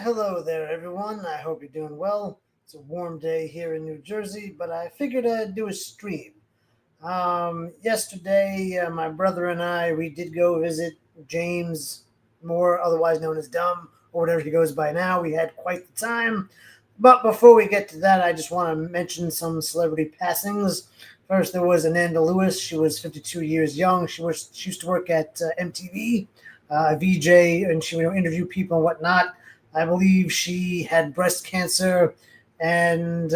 Hello there, everyone. I hope you're doing well. It's a warm day here in New Jersey, but I figured I'd do a stream. Yesterday, my brother and we did go visit James Moore, otherwise known as DUM, or whatever he goes by now. We had quite the time. But before we get to that, I just want to mention some celebrity passings. First, there was Ananda Lewis. She was 52 years young. She used to work at MTV, VJ, and she would interview people and whatnot. I believe she had breast cancer, and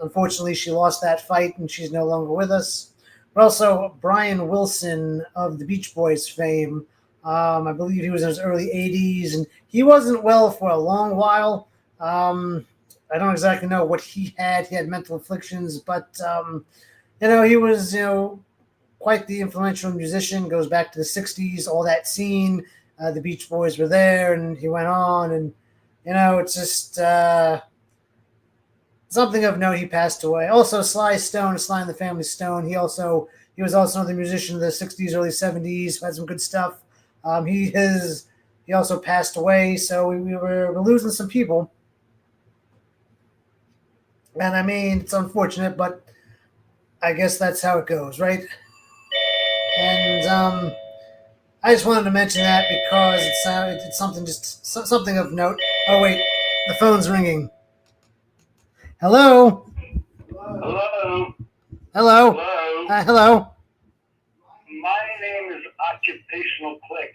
unfortunately, she lost that fight, and she's no longer with us. But also, Brian Wilson of the Beach Boys fame. I believe he was in his early 80s, and he wasn't well for a long while. I don't exactly know what he had. He had mental afflictions, but he was quite the influential musician. Goes back to the 60s, all that scene. The Beach Boys were there, and he went on, and it's just something of note. He passed away. Also, Sly Stone, Sly and the Family Stone. He was also another musician of the 60s, early 70s. Had some good stuff. He also passed away, so we're losing some people. And I mean, it's unfortunate, but I guess that's how it goes, right? And I just wanted to mention that because it's something of note. Oh wait, the phone's ringing. Hello. Hello. Hello. Hello. Hello. My name is Occupational Click.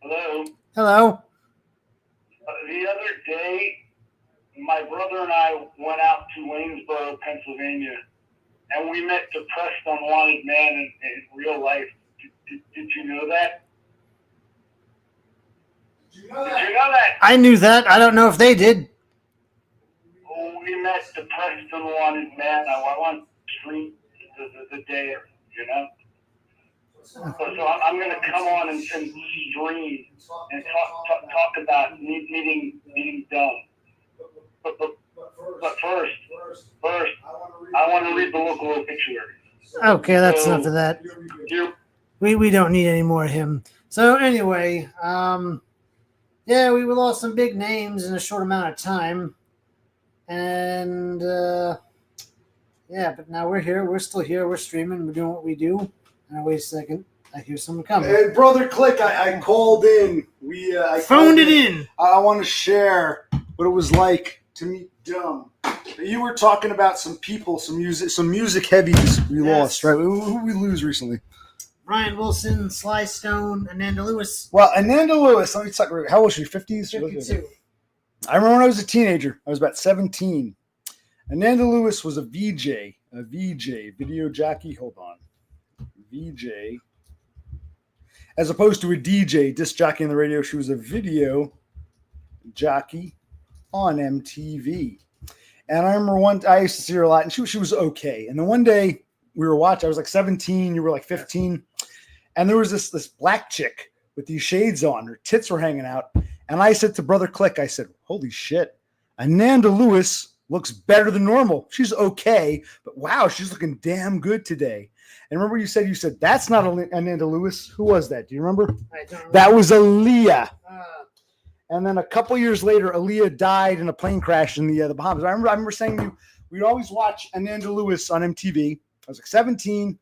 Hello. Hello. The other day, my brother and I went out to Waynesboro, Pennsylvania, and we met depressed, unwanted man in real life. Did you know that? Did you know that? I knew that. I don't know if they did. We met depressed, unwanted man. I want to stream the day, So I'm going to come on and stream and talk about needing DUM. But first, I want to read the local obituary. Okay, that's enough of that. We don't need any more of him. So anyway, we lost some big names in a short amount of time. And but now we're here. We're still here. We're streaming. We're doing what we do. And wait a second. I hear someone coming. Hey, Brother Click, I called in. I phoned it in. I want to share what it was like to meet DUM. You were talking about some people, some music heavies we lost, right? Who we lose recently? Brian Wilson, Sly Stone, Ananda Lewis. Well, Ananda Lewis, let me talk. How old was she? 50s? 52. I remember when I was a teenager. I was about 17. Ananda Lewis was a VJ, video jockey. Hold on. VJ. As opposed to a DJ, disc jockey on the radio, she was a video jockey on MTV. And I remember I used to see her a lot, and she was okay. And then one day we were watching, I was like 17, you were like 15. And there was this black chick with these shades on, her tits were hanging out. And I said to Brother Click, I said, holy shit, Ananda Lewis looks better than normal. She's okay, but wow, she's looking damn good today. And remember you said, that's not Ananda Lewis. Who was that? Do you remember? I don't remember. That was Aaliyah. And then a couple years later, Aaliyah died in a plane crash in the Bahamas. I remember saying to you, we'd always watch Ananda Lewis on MTV. I was like 17.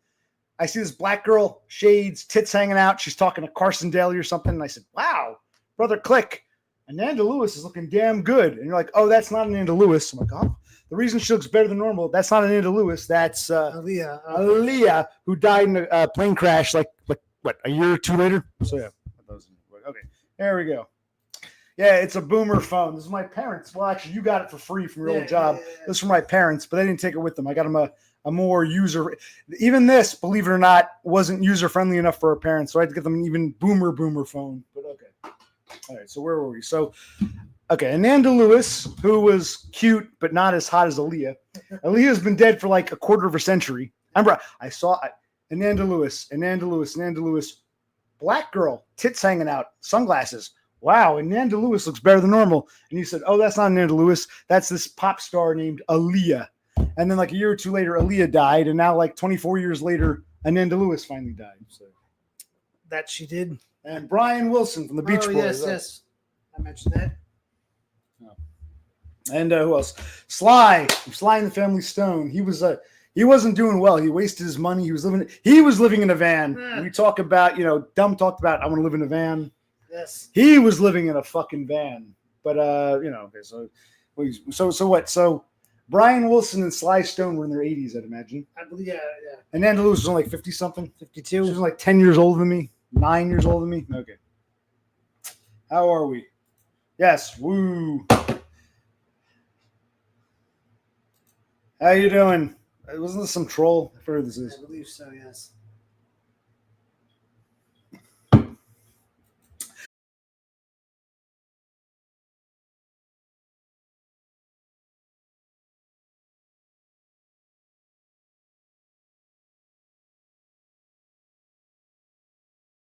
I see this black girl, shades, tits hanging out. She's talking to Carson Daly or something. And I said, wow, Brother Click, Ananda Lewis is looking damn good. And you're like, oh, that's not Ananda Lewis. I'm like, oh, the reason she looks better than normal, that's not Ananda Lewis. That's Aaliyah. Aaliyah, who died in a plane crash like what, a year or two later? So, yeah. Okay, there we go. Yeah, it's a boomer phone. This is my parents. Well, actually, you got it for free from your old job. Yeah. This is from my parents, but they didn't take it with them. I got them a more user. Even this, believe it or not, wasn't user-friendly enough for our parents, so I had to get them an even boomer phone. But okay. All right, so where were we? So, okay, Ananda Lewis, who was cute but not as hot as Aaliyah. Aaliyah's been dead for like a quarter of a century. I saw Ananda Lewis, black girl, tits hanging out, sunglasses. Wow, Ananda Lewis looks better than normal. And you said, oh, that's not Ananda Lewis. That's this pop star named Aaliyah. And then like a year or two later, Aaliyah died. And now like 24 years later, Ananda Lewis finally died. So That she did. And Brian Wilson from the Beach Boys. Yes. I mentioned that. And who else? Sly from Sly and the Family Stone. He wasn't doing well. He wasted his money. He was living in a van. Yeah. We talk about, Dumb talked about I want to live in a van. Yes. He was living in a fucking van. But okay, so what? So Brian Wilson and Sly Stone were in their 80s, I'd imagine. I believe, yeah. And Nanda Lewis was only like 50 something. 52. She was like 10 years older than me, 9 years older than me. Okay. How are we? Yes. Woo. How you doing? Wasn't this some troll? I've heard this is. I believe so, yes.